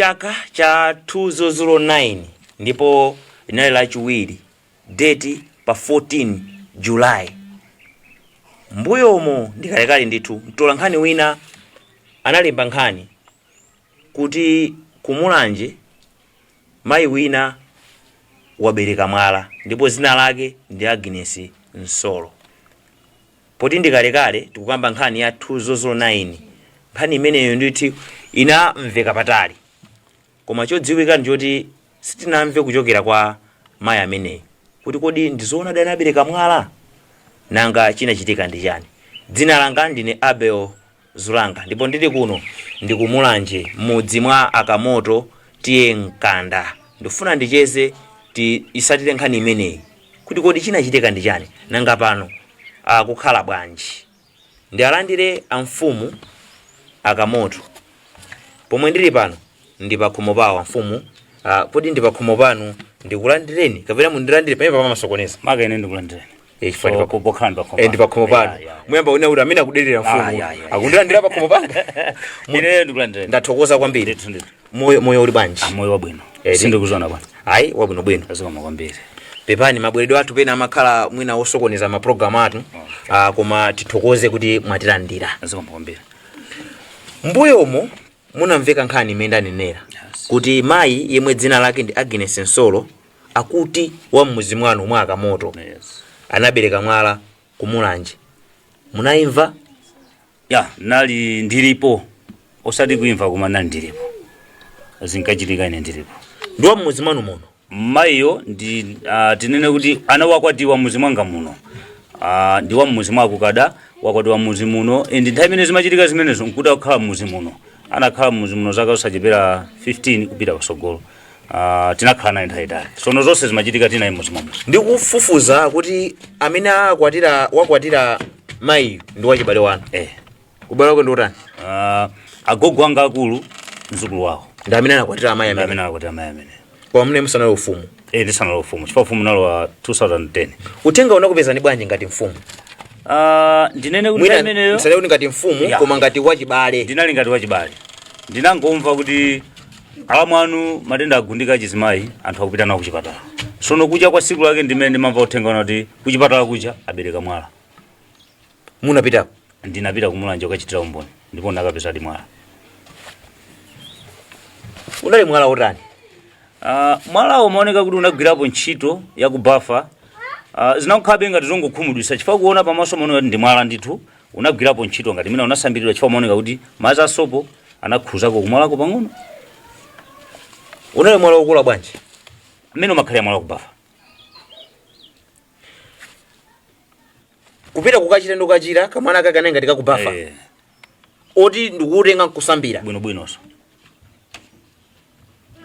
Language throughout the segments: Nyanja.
chaka cha 2009 ndipo inali lachiwiri date pa 14 July. Mbuyomo ndikalekale ndithu mtolankhani wina analemba nkhani kuti kumulanje mayi wina wabereka mwala ndipo zina lake ndi Agnes Nsolo. Poti ndikalekale tikukamba nkhani ya 2009, nkhani imeneyo nditi inamveka patali, koma chodziwika njoti sitinamve kuchokera kwa mayi ameneyi kuti kodi ndizoona dani abereka mwala nanga chinachitika ndi chani. Dzina langa ndine Abel Zulanga ndipo ndili kuno ndikumulanje mudzi mwa Akamoto tiye Nkanda. Ndifuna ndicheze isatire nkhani imeneyi kuti kodi chinachitika ndi chani nanga pano kukhala bwanji. Ndialandire amfumu Akamoto. Pomwe ndili pano ndi pakhomo pawo amfumu. Poti ndi pakhomo panu ndikulandireni kapena mundilandire pamene pamasokoneza maka ine ndikulandireni chifukwa pokhanda ndi pakhomo panu muyamba una kuti amene akudelera mfumu akundilandira pakhomo panu. ine ndikulandireni. Ndathokoza kwambiri. Moyo uli bwanji? Moyo wabwino sindikuzona bwana. Ayi wabwino azikoma kwambiri. Pepani mabweredwe athu pena amakhala mwina osokoneza maprogramu athu koma tithokoze kuti mwatilandira. Azikoma kwambiri. Mbuyomo munamveka nkhani imene ndanenera kuti mayi yemwe dzina lake ndi Agnes Nsolo akuti wa mmuzi mwanu mwa Akamoto anabereka mwala kumulanje. Munaimva? Nali ndilipo osati kuimva koma nali ndilipo zinkachitika ine ndilipo. Ndi wa mmuzi mwanu muno mayiyo ndi tinene kuti anawakwatiwa mmuzi mwanga muno. Ndi wa mmuzi mwako kada wakwatiwa mmuzi muno ndi nthawi imene zimachitika zimenezo nkuti akukhala mmuzi muno. Anakhala mmuzi muno zaka usachepera 15 kupita pasogolo. Tinakhala naye nthawi itali. Sono zonse zimachitika tinaye mmuzi muno. Ndikufufuza kuti amene wakwatira mayi ndi wachibale wanu. Kubale wako ndi utani? Agogo anga akulu mzukulu wawo ndi amene anakwatira mayi amene. Anakwatira mayi amene. Kwa mune musanalo ufumu? Ndisanalo ufumu. Chifukwa ufumu nalo wa 2010. Utenga unakupeza ni bwanji ngati mfumu? Ndinene kuti imeneyo msale uni ngati mfumu koma ngati wachibale. Ndinali ngati wachibale. Ndinangomva kuti alamwanu matenda agundika chizimayi anthu akupita nawo kuchipatala. Sono kuja kwa siku lake ndimene ndimamva uthenga kuti kuchipatala kuja abereka mwala. Munapita? Ndinapita kumulanje ukachitira umboni ndipo ndakapeza mwala. Unali mwala utani? Mwala umaoneka kuti unagwirapo ntchito ya kubafa. Zinakhabe ngati zongokhumudwisa chifukwa kuona pamaso maoneka ndi mwala ndithu unagwirapo ntchito ngati mina unasambirira chifukwa maoneka kuti madzi asopo anakhuzako kumwalako pang'ono. Unali mwala ukula bwanji? Mmene umakhalira mwala kubafa. Kupita kukachita ndo kachira kamwana kakana ngati kakubafa. Oti ndikutenga kusambira. Bwinobwinonso.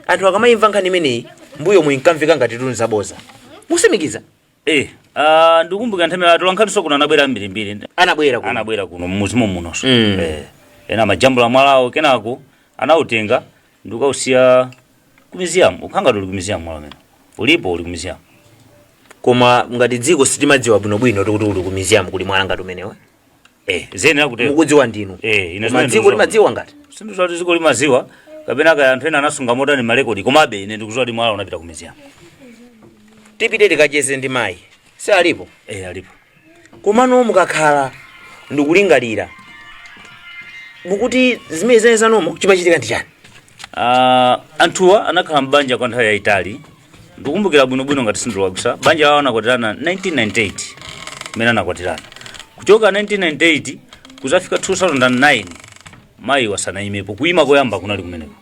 Anthu akamayimva nkhani imeneyi mbuyo mwinkamveka ngati tuni zaboza. Musimikiza? Ndikumbuka nthawi atolankhaniso kuno anabwera mbirimbiri. Anabwera kuno mmuzi munonso. Ena majambula mwalawo kenako anautenga ndikausiya ku museum. Ukhanga uli ku museum mwala umene. Ulipo uli ku museum. Koma ngati dziko sitimadziwa bwinobwino kuti uli ku museum kuli mwala ngati umenewe. Zenera kuti mukudziwa ndinu. Ine dziko limadziwa ngati. Sindizwa dziko limadziwa kapena kaya anthu ena anasunga motani marekodi komabe ine ndikudziwa kuti mwala unapita ku museum. Tipite tikacheze ndi mayi. Si alipo? Alipo. Komano mukakhala ndikulingalira mukuti zimene zenezanomo chimachitika ndi chani? Anthuwa anakhala mbanja kwa nthawi yayitali. Ndikumbukira bwinobwino ngati sindilowabisa banja lawo anakwatirana 1998 mmene anakwatirana. Kuchoka 1998 kuzafika 2009 mayi wasanayimepo kuima koyamba kunali kumeneko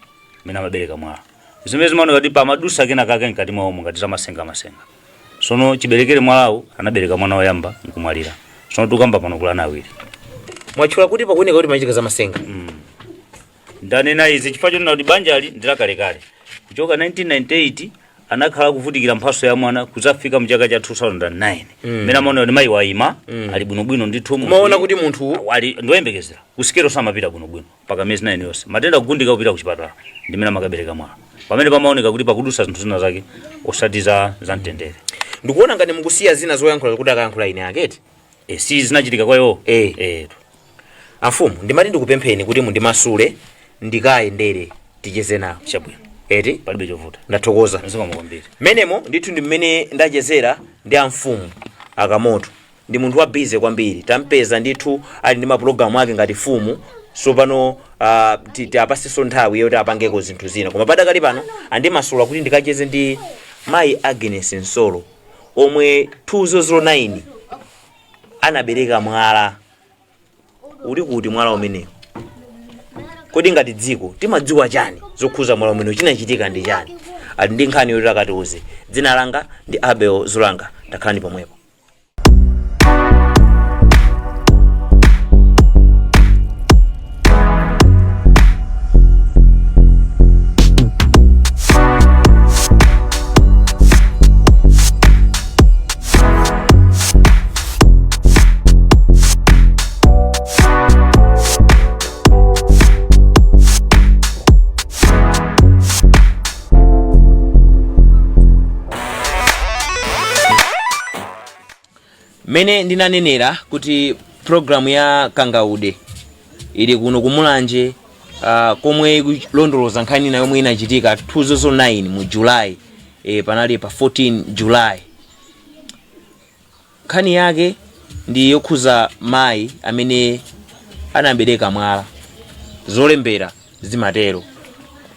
mmene amabereka mwala. Zimene zimaoneka kuti pamadusa kena kake nkati mwawo ngati zamasenga. Sono chiberekere mwalawo anabereka mwana woyamba nkumwalira. Sono tukamba pano kulana awiri. Mwachula kuti pakuoneka kuti machitika zamasenga. Ndanena izi chifukwa choti kuti banjali ndilakale. Kuchoka 1998 anakhala kuvutikira mphaso ya mwana kuzafika mchaka cha 2009. Mena maona kuti mayi waima ali bwinobwino ndithu. Maona kuti munthu ali ndoyembekezera. Kusikero samapita bwinobwino mpaka miezi 9 yonse. Matenda kugundika kupita kuchipatala ndimene makabereka mwala. Pamene pamaoneka kuti pakudusa zinthu zina zake osati za mtendere. Ndikuona ngati mukusiya zina zoyankhula kuti akayankhula ine aketi. Si zinachitika kwa yo. Afumu ndimati ndikupempheni kuti mundimasule ndikayendere ticheze nawo. Chabwino. Eti Palibe chovuta. ndathokoza. Nasoma mukwambiri. Menemo ndithu ndi mmene ndachezera ndi amfumu Akamoto. Ndi munthu wa busy kwambiri. Tampeza ndithu ali ndi mapulogalamu ake ngati fumu. So pano apasiso nthawi yoti apangeko zinthu zina. Koma padakali pano andimasula kuti ndikacheze ndi Mayi Agnes Nsolo omwe 2009 anabereka mwala. Uli kuti mwala umenewo? Kodi ngati dziko timadziwa chani zokhuza mwala umenewo, chinachitika ndi chani? Ali ndi nkhani yoti akatiuze. Dzina langa ndi Abel Zulanga. Takhalani pomwepo. Mene ndinanenera kuti programu ya Kangaude ili kuno kumulanje komwe kulondoloza nkhani na yomwe inachitika 2009 mu July panali pa 14 July. Nkhani yake ndi yokhuza mayi amene anabereka mwala. Zolembera zimatero,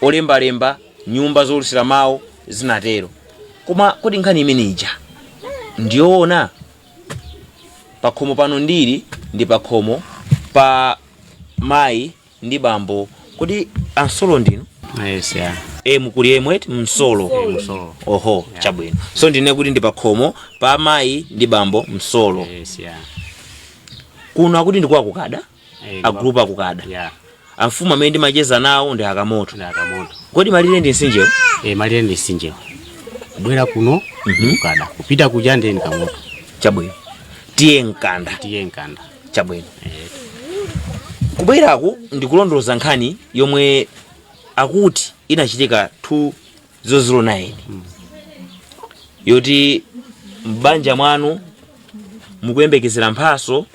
olembalemba nyumba zolusira mawu zinatero. Koma kodi nkhani imene ija ndiyoona? Pakhomo pano ndili ndi pakhomo pa mayi ndi bambo. Kodi Ansolo ndinu? Yes, yeah. Mukuli yemweti Msolo. Msolo. Oho, yeah. Chabwino. So ndine kuti ndi pakhomo pa mayi ndi bambo Msolo. Yes, yeah. Kuno akuti ndi kwa kukada? Agrupa kukada. Yeah. Amfumu amene ndimacheza nawo ndi Akamoto. Ndi Akamoto. Kodi malire ndi Nsinjewo? Malire ndi Nsinjewo. Kubwera kuno kukada. Kupita kuja ndi Kamoto. Chabwino. Tiye Nkanda. Chabwino. Kubweraku ndikulondoloza nkhani yomwe akuti inachitika 2009 yoti mbanja mwanu mukuyembekezera mphaso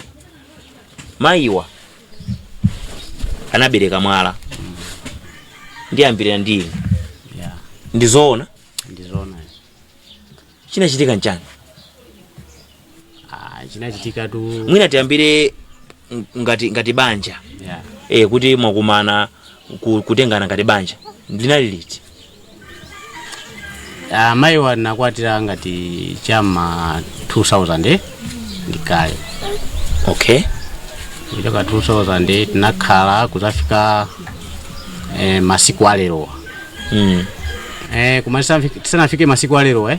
mayiwa anabereka mwala. Ndiyambira ndini. Yeah. Ndizoona? Ndizoona. Chinachitika nchani? Chinachitika tu mwina tiyambire ngati banja. Yeah. Kuti mwakumana kutengana ngati banja linali liti? Mayi wanakwatira ngati chama 2000 ndikale. Okay. Kuchoka 2000 tinakhala kuzafika masiku alero. Kumaliza tisanafike masiku alero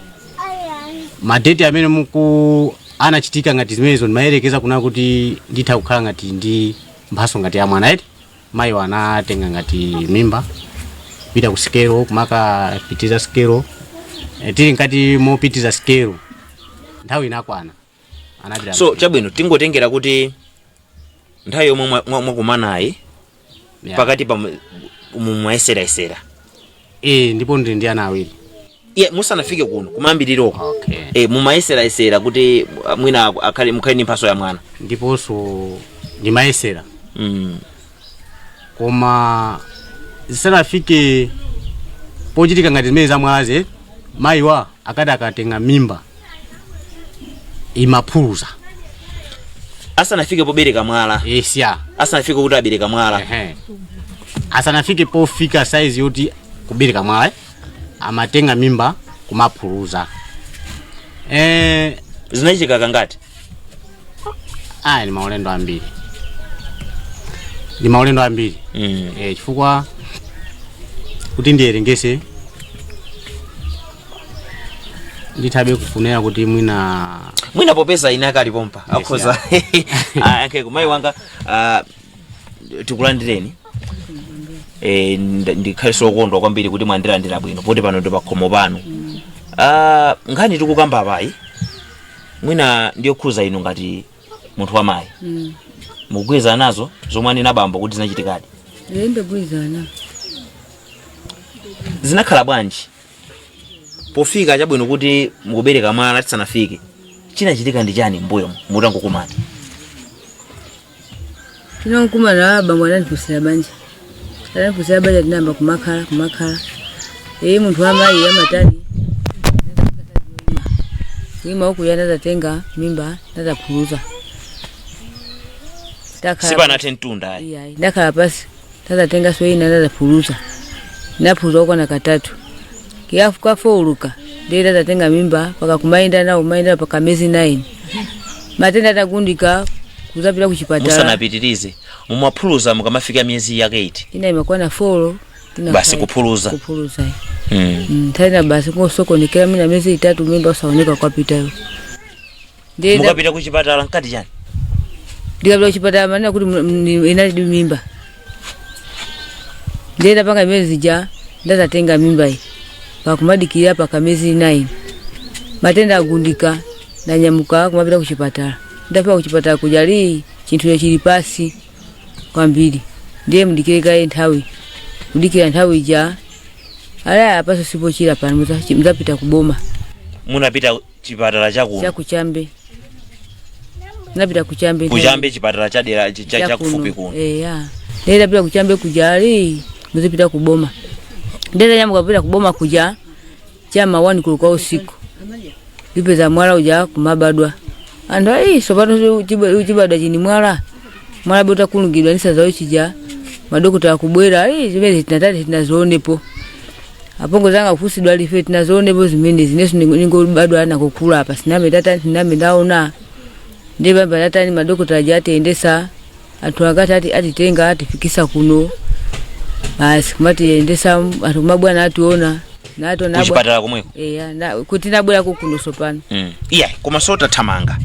madeti amene muku anachitika ngati zimenezo ndimayerekeza kuna kuti nditha kukhala ngati ndi mphaso ngati ya mwana eti. Mayi wanatenga ngati mimba pita ku sikelo kumaka pitiza sikelo. Tili ngati mopitiza sikelo nthawi inakwana anapita. So chabwino tingotengera kuti nthawi yomwe mwakumanayi pakati pa mwaesera. Ndipo ndi ana awiri. Musanafike kuno kumayambiriroko. Okay. Mumaesera kuti mwina mukhale ndi mphaso ya mwana. Ndiponso ndimayesera. Koma zisanafike pochitika ngati zimene zamwalaze mayiwa akati akatenga mimba imaphuluza. Asanafike pobereka mwala. Yes, yeah. Asanafike kuti abereka mwala. Asanafike pofika size yoti kubereka mwala amatenga mimba kumaphuluza. Zinachitika kangati? Ni maulendo ambiri. Chifukwa kuti ndiyerengese ndithabe kufunira kuti mwina popeza inaka alipompa akhoza. Okay, kumayi wanga tikulandireni. Ndikhale sokondwa kwambiri kuti mwandilandira bwino poti pano ndi pakhomo pano. Nkhani tikukamba apayi mwina ndiyokhuza inu ngati munthu wa mayi. Mugwiza nazo zomwe anena bambo kuti zinachitikadi? Ndagwizana. Zinakhala bwanji pofika chabwino kuti mukubereka mwana tisanafike? Chinachitika ndi chani mbuyo mutangokumana? Tinakumana bambo anandipusira banja. tanafusa bali namba kumakhala muntu amayi amatani wima huku yana tenga mimba puluza sipa na tentunda ndakhala pasi tenga soyina puluza napuluza uko na katatu kiafu kafuluka ndiye tenga mimba paka kumainda paka miezi 9 matenda tagundika kuzapita kuchipatala musanapitirize mumapuluza mukamafika miezi yake 8 ina imekuwa na 4 basi kupuluza tena basi ngosoko nikira mina miezi 3 mimba usaoneka kwa pita yo ndiye mukapita kuchipatala nkati jani ndiye kuchipatala maana kuti inali mimba ndiye panga miezi ja ndazatenga mimba hii pakumadikira paka miezi 9 matenda agundika na nyamuka kumapita kuchipatala ndapita kuchipatala kujali chintu chili pasi kwambiri ndiye mdikireka nthawi mudikira nthawi ja ala apaso sipo chira pano mzapita kuboma munapita chipatala chakuchambe napita kuchambe chipatala chadera chakufupi kuno ndenda pita kuchambe kujali mzapita kuboma ndenda nyamuka kupita kuboma kuja chama 1 kulikuwa usiku ipeza mwala uja kumabadwa ando sopato uchibadwa chini mwala bota kulungidwa nisa zao chija madokota akubwera zimene tinatati tinazoonepo apongo zanga kufusidwa life tinazoonepo zimene zineso ningobadwa ana kukula apa siname tata siname ndaona ndiye baba tata ni madokota aja atendesa atu akati atitenga atifikisa kuno basi kumati endesa atu mabwana atuona nato nabwa kuchipatala kumweko kuti nabwera kukuno sopano koma sota thamanga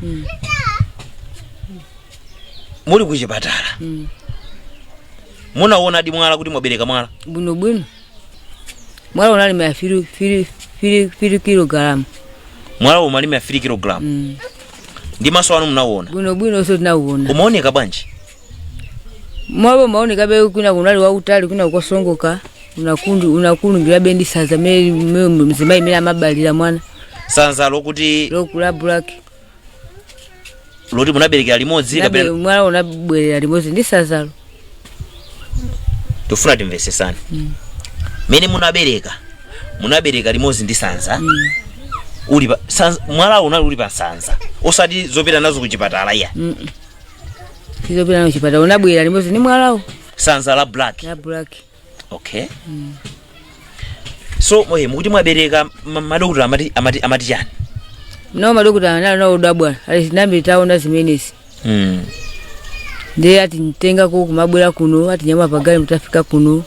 muli kuchipatala munaona di mwala kuti mwabereka mwala bwino mwala unali ma 3 kilogram mwala umali ma 3 kilogram ndi maso anu munaona bwino so tinauona umaoneka bwanji mwala maoneka be kuna kunali wa utali kuna ukosongoka unakulungira bendi saza mzimai mena mabalira mwana sanza lokuti lokula black loti munaberekera limodzi kapena mwana unabwerera limodzi ndi sazalo tofuna timvesesani mene munabereka limodzi ndi sanza uli pa sanza mwala unali uli pa sanza osati zopita nazo kuchipatala iya zopita nazo kuchipatala unabwerera limodzi ndi mwalawo sanza la black okay so mukuti mwabereka madokota amati chani no madokota anali no udabwa ali sinambi taona zimenezi ndiye ati ntenga ko kumabwera kuno ati nyama pagale mutafika kuno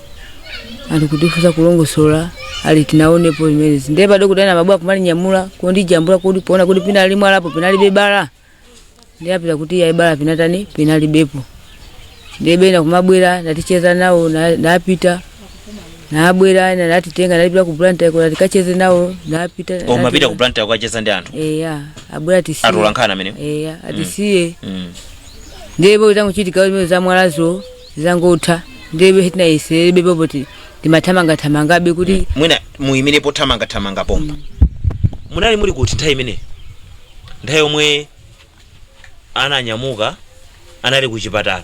antu kutifuza kulongosola ali tinaonepo zimenezi ndiye madokota ana mabwa kumali nyamula kondi jambula kodi pona kodi pina ali mwala hapo pinali bebala ndiye apita kuti ya ibala pinatani pinali bepo ndiye bena kumabwera naticheza nao napita nabwera na natitenga nalipira ku planta ko tikacheze nawo napita mapita ku planta ko acheza ndi anthu abwera tisi atolankhana mene atisiye ndebo zangu chitika zimwe za mwalazo zangotha ndebe hitina ise bebo boti timathamanga be kuti mwina muimire po thamanga pomba munali muri kuti nthawi imene nthawi yomwe ananyamuka anali kuchipatala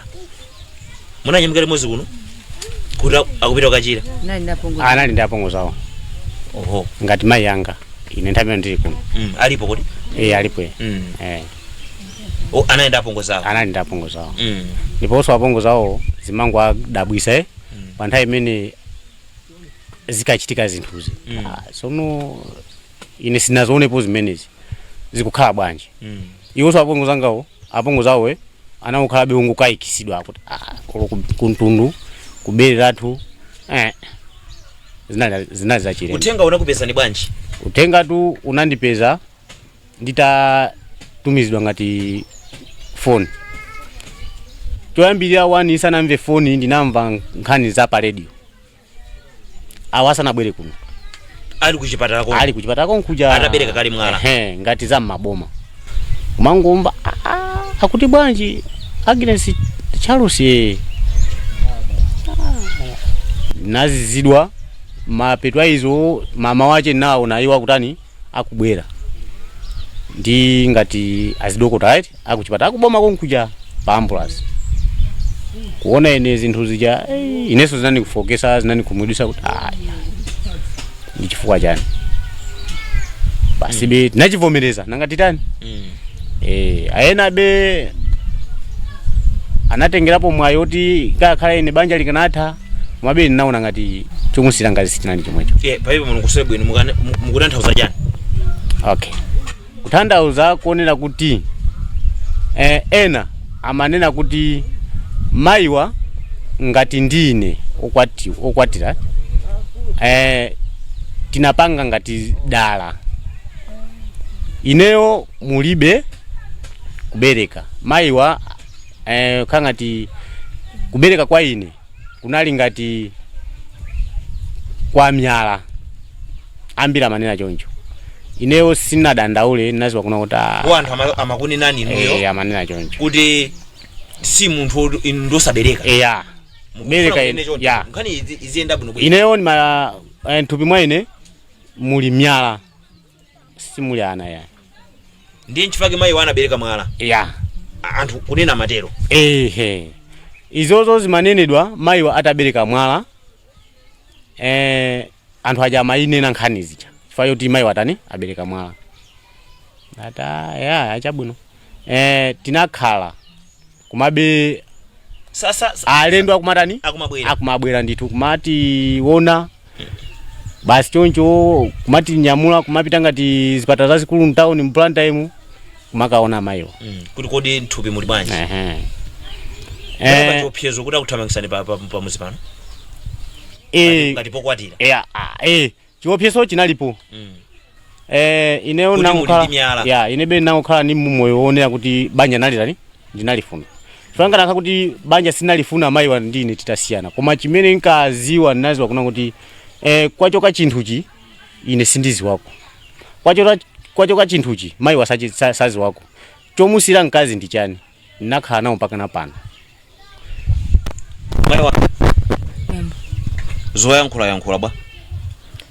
munanyamukira limodzi kuno kuti akupita kachira anali ndapongozawo ngati mai yanga ine nthawi ndili kuno alipo kuti alipo anaenda apongozawo anali ndapongozawo ndiponso apongozawo zimango adabwisa pa nthawi imene zikachitika zinthuzi sono ine sinazoonepo zimenezi zikukhala bwanji iwonso apongozawo anakukhala beungu kayikisidwa kuti kuntundu kubere lathu zinali zachire utenga unakupezani bwanji utenga tu unandipeza nditatumizidwa ngati phone toyambirira wani isanamve phone ndinamva nkhani za pa radio awasanabwere kuno ali kuchipatala konkuja anabereka kali mwala ngati za maboma umangomva akuti bwanji Agnes Charles nazizidwa mapetwa izo mama wache nawo na iwa kutani akubwera ndi ngati azidokota right akuchipata akuboma konkuja pa ambulance kuona ine zinthu zija ineso zinani kufokesa zinani kumudisa kuti ndi chifukwa chani basi be tinachivomereza nanga titani ayena be anatengerapo mwayo kuti kakhala ine banja likanatha mwabe ninaona ngati chomusira ngazi sitinani chomwecho paipo munukusebe bwino mukutanthauza chani? Okay, kutanthauza kuonera kuti ena amanena kuti mayiwa ngati ndine okwatira tinapanga ngati dala ineyo mulibe kubereka mayiwa kangati kubereka kwa ine kunali ngati kwa myala ambira manena choncho ineyo sina dandaule naziwa kuna kuti wanthu amakuni nani inuyo amanena choncho kuti si munthu ndosabereka bereka nkhani iziyenda bwino ineyo ni nthupi mwa ine muli myala simuli ana ndiye nchifake mayi anabereka mwala anthu kunena matero izozo zimanenedwa mayiwa atabereka mwala anthu aja mayinena nkhani zija chifukwa yoti mayiwa atani abereka mwala achabwino tinakhala kumabe alendo akumatani akumabwera ndithu kumati wona basi choncho kumati nyamula kumapita ngati zipata zazikulu mtown mplantaimo kumakaona mayiwa kuti kodi nthupi muli bwanji chiopsezo kuti akuthamangisani pamuzi pano ngati pokwatira chiopsezo chinalipo ineyo nakukhala inebe nakukhala ni mmoyo woonera kuti banja nalitani ndinalifuna chifukwa nakha kuti banja sinalifuna mayiwa ndine titasiyana koma chimene nkaziwa ndinaziwa kuna kuti kwachoka chinthuchi ine sindiziwako kwachoka chinthuchi mayiwa saziwako chomusira mkazi ndi chani nakhala nawo mpaka napano mayiwa zoyankhula bwa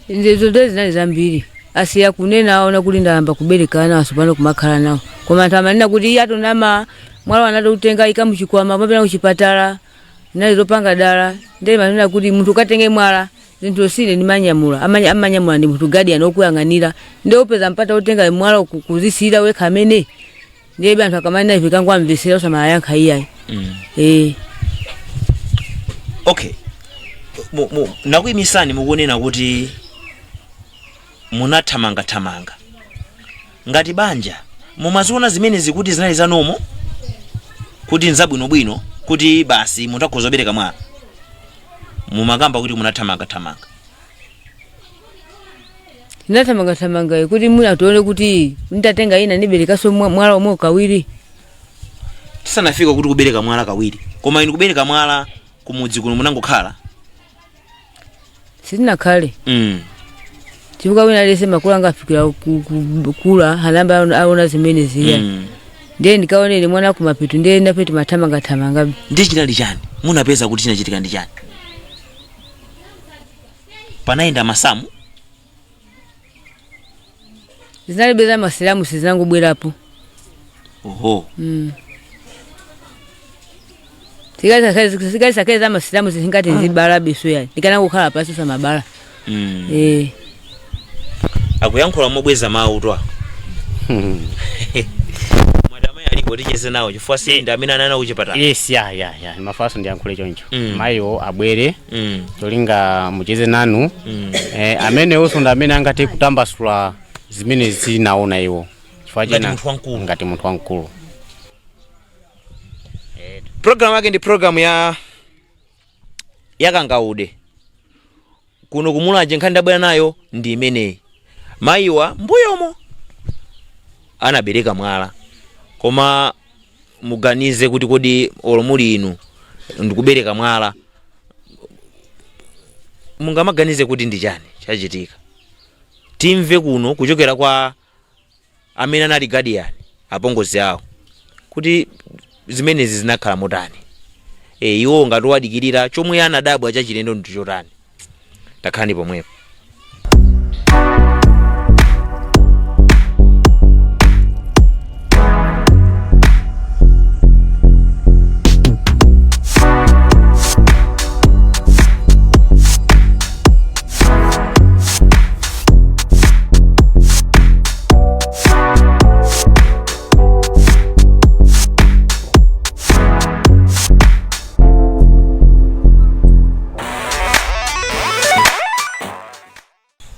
izo zinali zambiri asiya kunena aona kuti ndayamba kuberekana asopano kumakhala nawo koma anthu amanena kuti iye atonama mwala wanati kutenga ika muchikwama papena kuchipatala nali zopanga dala ndiye manena kuti munthu ukatenge mwala zinthu sine ni manyamula amanyamula ndi munthu guardian okuyang'anira ndiye upeza mpata utenga mwala kuzisira wekha amene ndiye anthu akamanena ife kangu amvesera usamala yankha iyayi okay nakuyimisani mukunena kuti munathamanga ngati banja mumaziona zimene zikuti zinali zanomo kuti nzabwinobwino kuti basi munthu akhoza kubereka mwana mumakamba kuti munathamanga ndinathamanga kuti mwina tione kuti nditatenga ina niberekaso mwala omwe kawiri tisanafika kuti kubereka mwala kawiri koma inu kubereka mwala kumudzi kuno munangokhala sitinakhale chifukwa wina lese makulu anga afikira kukula halamba aona zimene ziya ndiye ndikaonere mwana kumapitu ndiye ndapeti mathamanga ndi chinali chani munapeza kuti chinachitika ndi chani panayenda masamu zinalibeza masilamu sizinangobwerapo sikali za masilamu zingati nzibala biso yani ndikanangokhala pasi samabala akuyankhula mobweza mawu twa madama yaliko ticheze nawo chifukwa ndi amene anana kuchipatala mafaso ndiyankhule choncho mayiwo abwere cholinga mucheze nanu amene onso ndi amene angati kutambasula zimene zinaona iwo chifukwa chena ngati munthu wamkulu. Program yake ndi program ya Kangaude kuno kumulaje nkhani ndabwera nayo ndi imeneyi. Mayiwa mbuyomo anabereka mwala koma muganize kuti kodi olomuli inu ndikubereka mwala mungamaganize kuti ndi chani chachitika. Timve kuno kuchokera kwa amene anali guardian apongozi awo kuti zimenezi zinakhala motani. Iwo ngati wadikirira chomwe anadabwa chachilendo ndi chotani. Takhani pomwepo.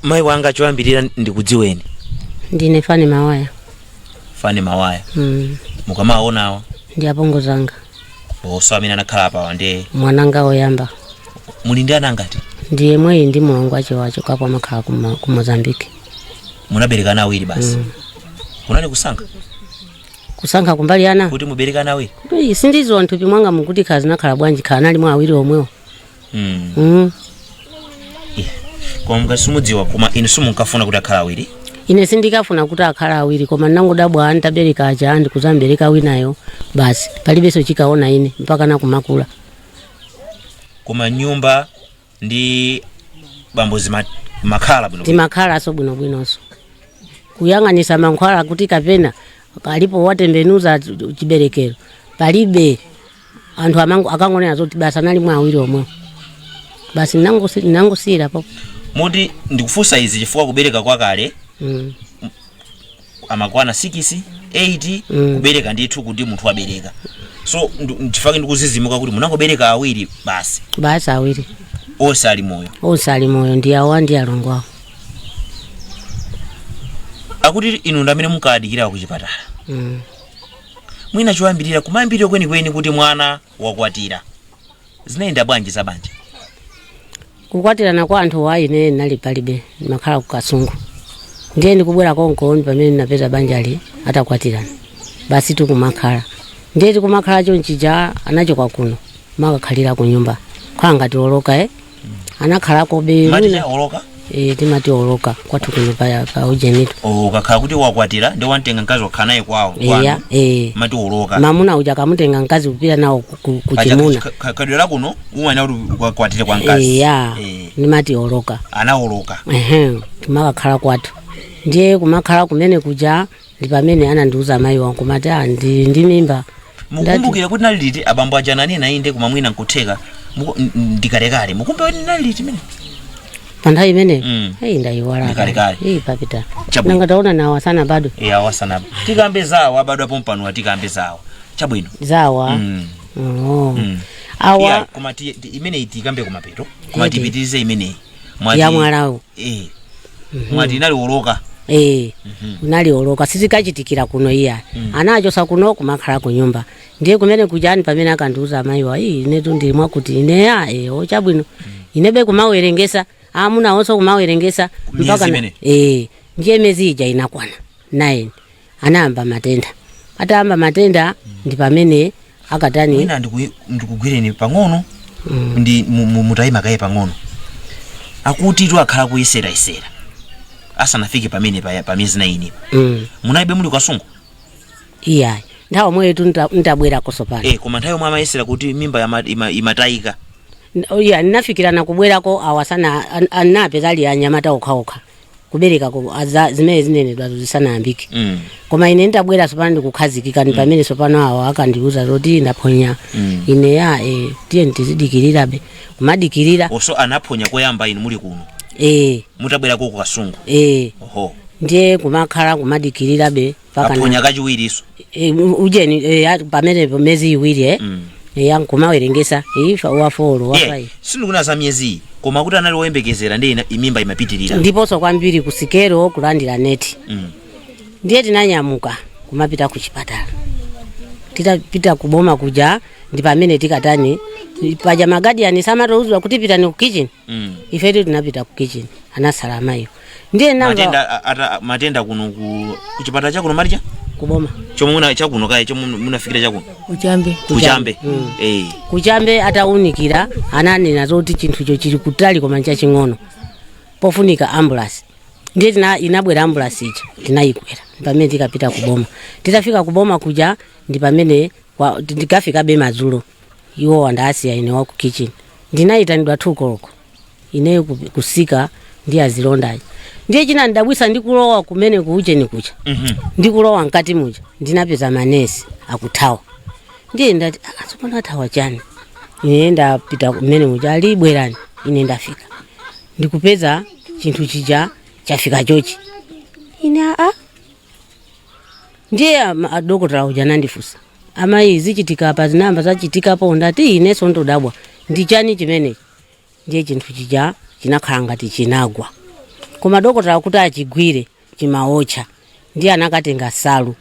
Mai wanga choyambirira ndikudziweni. Ndine Fani Mawaya. Fani Mawaya. Mukamaona awa. Ndi apongo zanga. So amene anakhala pa wande. Mwananga oyamba. Muli ndi ana ngati? Ndiye mwe ndi mulongo wacho kapo amakhala ku Mozambique. Munaberekana awiri basi. Kunani kusankha? Kusankha kumbali ana. Kuti muberekana awiri. Sindizo nthupi mwanga mukuti khazi nakhala bwanji khana ali mwa awiri omwewo. Kwa mukasimudziwa koma inu simunkafuna kuti akhala awiri. Ine sindikafuna kuti akhala awiri koma nangodabwa antabereka aja andi kuzambereka winayo basi palibeso chikaona ine mpaka nakumakula. Koma nyumba ndi bambo makhala bwino. Timakhala so bwinobwinonso. Kuyang'anisa mankhwala kuti kapena alipo watembenuza chiberekero palibe anthu amangu akangonera zoti basa nali mwa awiri omwe basi nangosira po. Muti ndikufunsa izi chifukwa kubereka kwa kale amakwana 6 8 kubereka ndithu kuti munthu abereka. So chifukwa ndikuzizimuka kuti munangobereka awiri basi. Basi awiri. Osali moyo ndi awa ndi alongwa. Akuti inu ndamene mukadikira ku chipatala. Mwina choyambirira kumayambirira kweni kuti mwana wakwatira. Zinaenda bwanji za banja? Kukwatirana kwa anthu wa ine nali palibe makhala ku Kasungu. Ndiye ndikubwera konko pamene napeza banja ali atakwatirana. Basi tukumakhala. Ndiye tikumakhala chonchija anachoka kuno. Makakhalira ku nyumba. Kwanga tioloka anakhala ko be. Mati oloka? Timati oloka kwathu kuno pa ujenito. Kakhala kuti wakwatira ndi wantenga mkazi wakhala naye kwawo. Mati oloka. Mamuna uja kamutenga mkazi kupita nawo ku chimuna. Kadwera kuno umwana kuti wakwatire kwa mkazi. Ni mati oloka. Anaoloka. Timakakhala kwathu. Ndiye kumakhala kumene kuja ndi pamene anandiuza mayi wangu mati ndi mimba. Mukumbukira kuti nali liti abambo aja nani nainde kumamwina nkutheka ndikalekale mukumbe nali liti mene? Panthawi imene ndayiwala. Papita. Nanga taona nawa sana bado. Awasana. Tikambe zawo abadwa pompano tikambe zawo. Chabwino. Zawa. Awa koma imene tikambe kumapeto. Koma tipitirize imene. Ya mwalawo. Mwati nali oloka. Nali oloka sizikachitikira kuno iya. Anachosa kuno kumakhala ku nyumba. Ndiye kumene kujani pamene akandiuza mayi wa ine tundi mwakuti ine chabwino. Inebe kumawerengesa amuna onso kumawerengesa mpaka ndiye mezi ija inakwana 9 anamba matenda atamba matenda ndi pamene akatani ina ndikugwireni pang'ono ndi mutayima kaye pang'ono akuti tu akhala kuyesera asanafike pamene pa mezi 9 munaibe muli Kasungu iya ndawo mwetu ntabwera kosopana koma nthawi mwa amayesera kuti mimba imatayika. Iya ninafikirana kubwerako awasana anapeza ali anyamata okhaokha kubereka ko zimene zinenedwa zisanayambike. Koma ine ndabwera sopano ndikukhazikika ni pamene sopano awo akandiuza zoti ndaphonya ine tiye ntizidikirirabe kumadikirira oso anaphonya koyamba ine muli kuno mutabwera ko Kasungu ndiye kumakhala kumadikirirabe paka aphonya kachiwiriso ujeni pamene mezi iwiri yang kumawerengesa ifa wafolo wapai sindikuna za miezi koma kuti anali oyembekezera ndi imimba imapitirira ndiponso kwambiri kusikero kulandira neti ndiye tinanyamuka kumapita ku chipatala titapita kuboma kuja ndi pamene tikatani paja magadiani samatouzwa kuti pitani ku kitchen ifetu tinapita ku kitchen anasala mayo ndiye nanga matenda kuno ku chipatala chakuno malija kuboma chomuna chakuno kaye chomunafikira chakuno kuchambe kuchambe ataunikira ananena zoti chinthu cho chili kutali koma chaching'ono pofunika ambulance ndiye inabwera ambulance ija tinayikwera pamene tikapita kuboma titafika kuboma kuja ndi pamene ndikafika be madzulo iwo andasiya ine wa ku kitchen ndinayitanidwa 2 koloko ineyo kusika ndi azilondayi ndiye china ndabwisa ndikulowa kumene kuujeni kucha ndikulowa mkati muja ndinapeza manesi akuthawa ndiye ndati akasopana athawa chani ine ndapita kumene muja alibwerani ine ndafika ndikupeza chinthu chija chafika chochi ine ndiye adokotala uja nandifusa amayi zichitika apa zinamba zachitikapo ndati ineso ndodabwa ndi chani chimene ndiye chinthu chija chinakhala ngati chinagwa koma dokotala kuti achigwire chimaocha ndiye anakatenga salu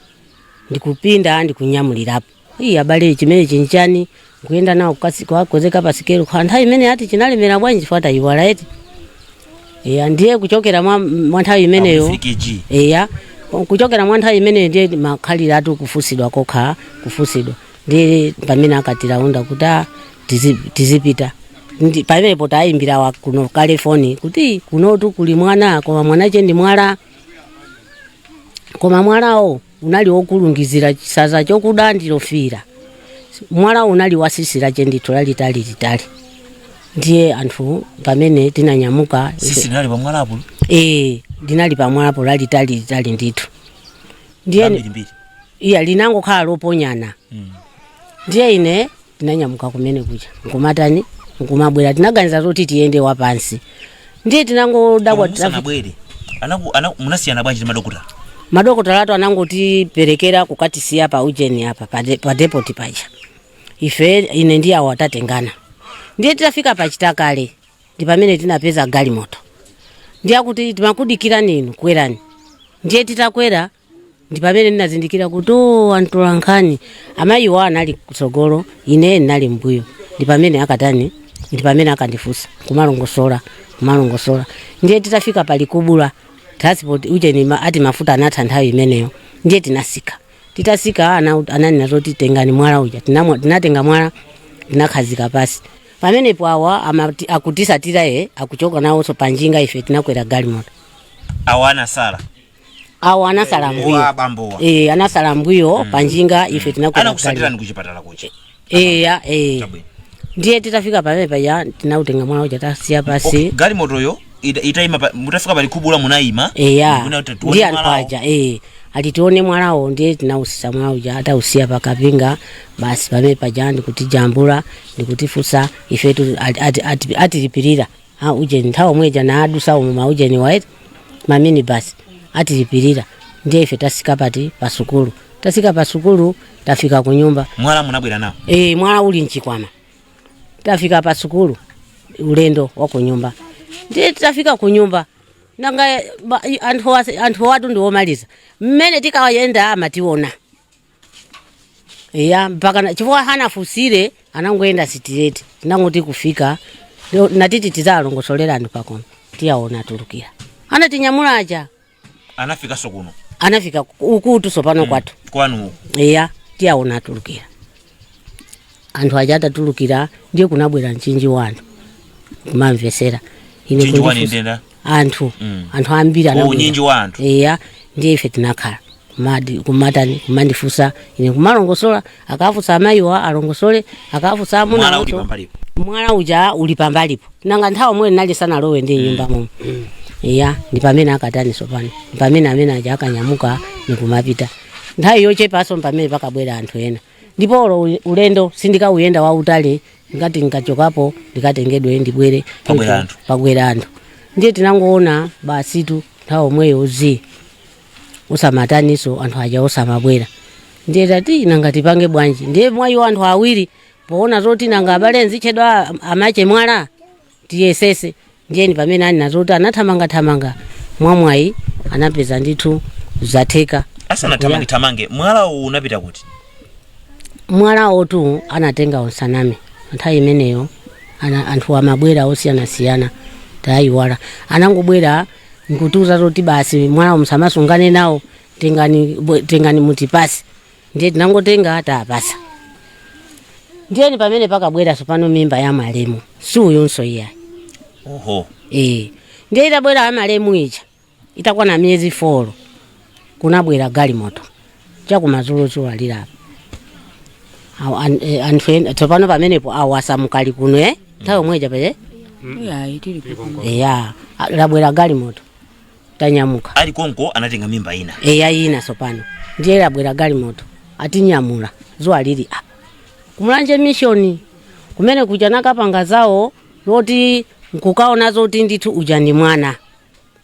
ndikupinda ndikunyamulirapo iyi abale chimene chinchani kuyenda nawo kwakozeka pasikelo kwa nthawi imene ati chinalemera bwanji chifata iwala eti ndiye kuchokera mwa nthawi imeneyo kuchokera mwa nthawi imeneyo ndiye makhalira atu kufusidwa kokha kufusidwa ndiye pamene akatiraunda kuti tizipita pamenepo tayimbira kuno kale foni kuti kunotu kuli mwana koma mwanache ndi mwala koma mwalawo unali wokulungizira chisaza chokuda ndilofira mwala unali wasisira chendito lalitali ndiye anthu pamene tinanyamuka sisi nali pa mwalapo ndinali pa mwalapo lalitali ndithu ndiye iya linangokhala loponyana ndiye ine tinanyamuka kumene kucha nkumatani nkumabwera tinaganiza kuti tiyende wapansi ndiye tinangodabwa tinabwere munasiyana bwanji ndi madokotala atu anangotiperekera kukatisiya pa ujeni apa pa depot paja ife ine ndiye awo atatengana ndiye titafika pachitakale ndi pamene tinapeza galimoto ndiye kuti timakudikira ninu kwerani ndiye titakwera ndi pamene ndinazindikira kuti antola nkhani amayiwa anali kutsogolo ine nali mbuyo ndi pamene akatani ndi pamene akandifusa kumalongosola ndiye titafika palikubula transport ujeni ati mafuta anatha nthawi imeneyo ndiye titasika anani nazoti tengani mwala uja tinatenga mwala tinakhazika pasi pamenepo awa akutisatira akuchoka nawonso panjinga ife tinakwera galimoto awa anasala mbuyo anasala mbuyo panjinga ife tinakwera kuchipatala ndiye titafika pamene paja tinautenga mwala uja tasiya pasi galimoto yo itaima mutafika palikubula munaima ndiye alpaja alitione mwalawo ndiye tinausisa mwala uja atausiya pakapinga basi pamene paja ndikutijambula ndikutifusa ifetu atilipirira ujeni nthawi mweja na adusa umuma ujeni waiti mamini basi atilipirira ndiye ife tasika pasukulu tasika pasukulu tafika kunyumba mwala munabwera nawo mwala uli nchikwama tafika pasukulu ulendo wa kunyumba ndiye tafika kunyumba nanga anthu watu ndiwomaliza mmene tikawayenda amationa mpaka chifukwa hanafusire anangoyenda sitireti tinangoti kufika natiti tizalongosolera anthu pakoma tiyaona tulukira anatinyamulaja anafika kuno anafika ukutu sopano kwanu tiyaona tulukira anthu aja atatulukira ndiye kunabwera mchinji wanu kumamvesera anthu ambiri unyinji wa anthu ndiye ife tinakhala kumatani kumandifusa ine kumalongosola akafusa amayiwa alongosole akafusa amuna mwala uja uli pambalipo nanga nthawi mwe nali sana lowe ndi nyumba momwe ndi pamene akatani sopano ndi pamene amene aja akanyamuka nikumapita nthawi yochepaso pamene pakabwera anthu ena ndipo ulendo sindikauyenda wautali ngati nkachokapo ndikatengedwe ndibwere pabwera anthu ndiye tinangoona basitu nthawi mweyo usamataniso anthu aja osamabwera ndiye tati nanga tipange bwanji ndiye mwayi wa anthu awiri poona zoti nanga abale nzichedwa amache mwala tiyesese ndiye ni pamene ani nazoti anathamanga mwamwayi anapeza ndithu zatheka tamange mwala unapita kuti mwala otu anatenga onsaname nthawi imeneyo anthu amabwera osiyana tayiwala anangobwera nkutiuza zoti basi mwala msamasungane nawo tengani mutipasi ndiye tinangotenga tapasa ndiye ni pamene pakabwera sopano mimba ya malemu siuyonso iya ndiye itabwera ya malemu ija itakwana miyezi 4 kunabwera galimoto chakumazulu alirapo anthu tsopano pamenepo awasamukali kuno nthawi mweja paye labwera galimoto tanyamuka ali konko anatenga mimba ina ina sopano ndiye labwera galimoto atinyamula zuwa lili kumulanje mission kumene kuja nakapanga zawo loti nkukaona zoti ndithu uja ndi mwana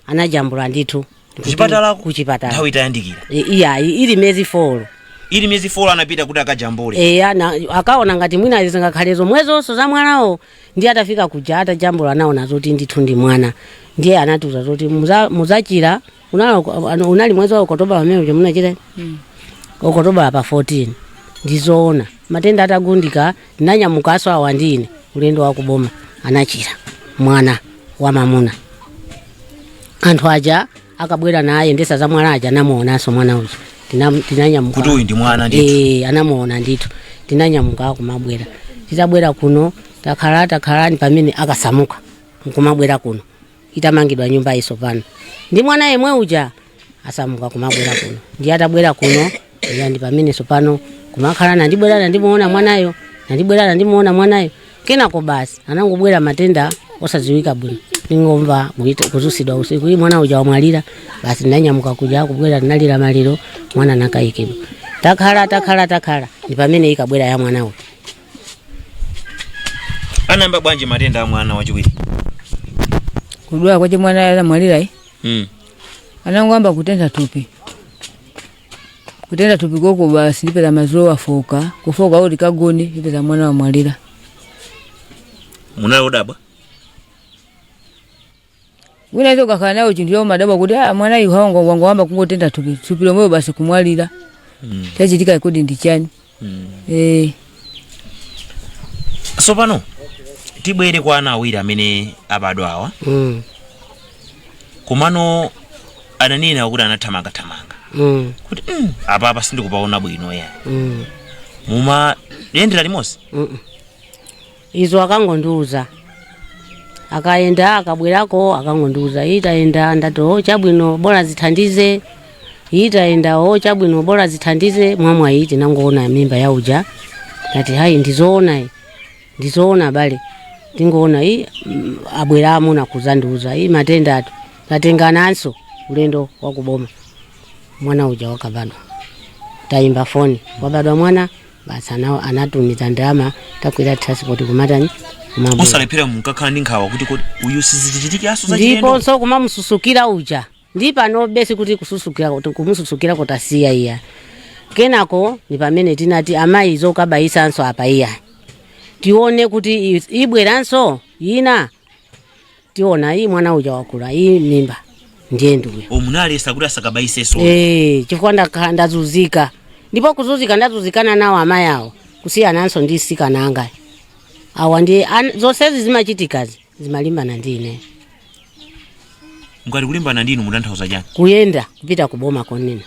anajambula ndithu kuchipatala nthawi itayandikira ili miyezi 4 anapita kuti akajambule akaona ngati mwina zingakhalezo mwezonso za mwanawo ndiye atafika kuja atajambula nawo nazoti ndithu ndi mwana ndiye anatuza kuti muzachira unali mwezi wa Oktoba pamene uja munachita Oktoba pa 14 ndizoona matenda atagundika ndinanyamukaso awa ndine ulendo wa kuboma anachira mwana wa mamuna anthu aja akabwera naye ndesa za mwana aja namuonaso mwana uja tinanyamuka kuti uyu ndi mwana ndithu anamuona ndithu tinanyamuka kumabwera titabwera kuno takhala ni pamene akasamuka kumabwera kuno itamangidwa nyumba iso pano ndi mwana yemwe uja asamuka kumabwera kuno ndi atabwera kuno ndi pamene so pano kumakhala nandibwera ndimuona mwanayo nandibwera ndimuona mwanayo kenako basi anangobwera matenda osadziwika bwino ningomva kuzusidwa usiku iyi mwana uja wamwalira basi ndinanyamuka kuja kubwera ndinalira maliro mwana nakayikidwa takhala ndi pamene ikabwera ya mwana uja anayamba bwanji matenda a mwana wachiwiri kudwala kwache mwana anamwalira anangwamba kutenda tupi koko basi ndipeza mazuro wafoka kufoka uli kagoni ndipeza mwana wamwalira munalo dabwa wina hizo kakana nayo chintu yo madaba kuti mwana yu haongo wangwamba kungotenda tupi lomwe basi kumwalira chachitika ikodi ndichani so pano tibwere kwa ana awiri amene abadwa awa kumano ananena kuti anathamanga kuti apa sindikupaona bwino ya muma yendera limosi izo akangondiuza akaenda akabwerako akangondiuza itaenda ndato chabwino bora zithandize itaenda chabwino bora zithandize mwamwa iti nangoona mimba ya uja ngati hayi ndizoona bale tingoona abwera amuna kuzandiuza matenda atu tatengananso ulendo wa kuboma mwana uja wakabadwa tayimba foni wabadwa mwana basi anatumiza ndama takwira transport kumatani musalepera mukakhala ndi nkhawa kuti uyu sizichitika aso za chilendo ndipo so kumamususukira uja ndi pano besi kuti kumususukira kotasiya iya kenako ni pamene tinati amayi zokabayisanso apa iya tione kuti ibweranso ina tiona mwana uja wakula mimba ndiye nduwe omunalesa kuti asakabayiseso chifukwa ndazuzika ndipo kuzuzika ndazuzikana nawo amayi awo kusiyananso ndi sikana anga awa ndi zonsezi zimachitikazi zimalimbana ndine ngati kulimbana ndinu mutanthauza chani kuyenda kupita kuboma konena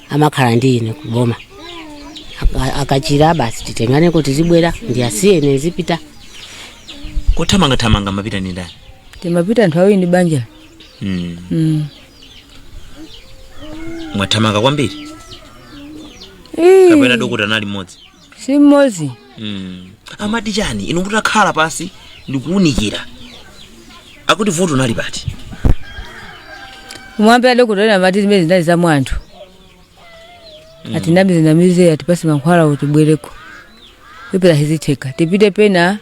amakhala ndine kuboma akachira basi titengane kuti zibwera ndi asiyene zipita kothamanga mapita ni ndani timapita anthu awiri ndi banja mwathamanga kwambiri kapena dokota nali mmodzi si mmodzi amati chani inu mutakhala pasi ndikuunikira akuti vuto nali pati kumwambia dokota amati zimene zinali za mwanthu ati nabi zinamize atipasi mankhwala utibwereko pepera hizitheka tipite pena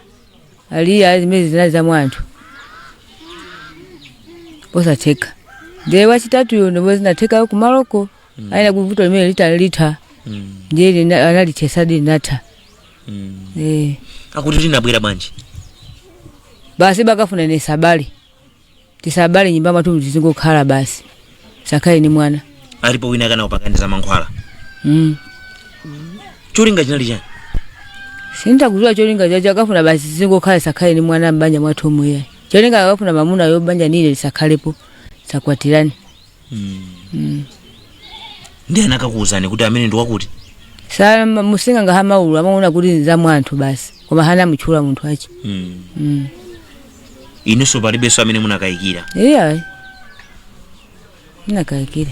aliya zimene zinali za mwanthu posatheka ndiye wachitatu yo ndipo zinatheka kumaloko aina kuvuto limene litha ndiye analithesadi natha akuti linabwera bwanji basi bakafuna ne tisabali nyumba matu tizingokhala basi sakhale ni mwana alipo wina kana upakandiza mankhwala cholinga chinali chani sintakuzwa cholinga chacho akafuna basi zingokhala sakhale ni mwana mbanja mwathu omwe cholinga akafuna mamuna yo banja nile lisakhalepo sakwatirani ndi anakakuuzani kuti amene ndi wakuti sa musinga ngahamaulu amaona kuti za mwanthu basi koma hana mchula munthu achi inuso palibenso amene munakayikira munakayikira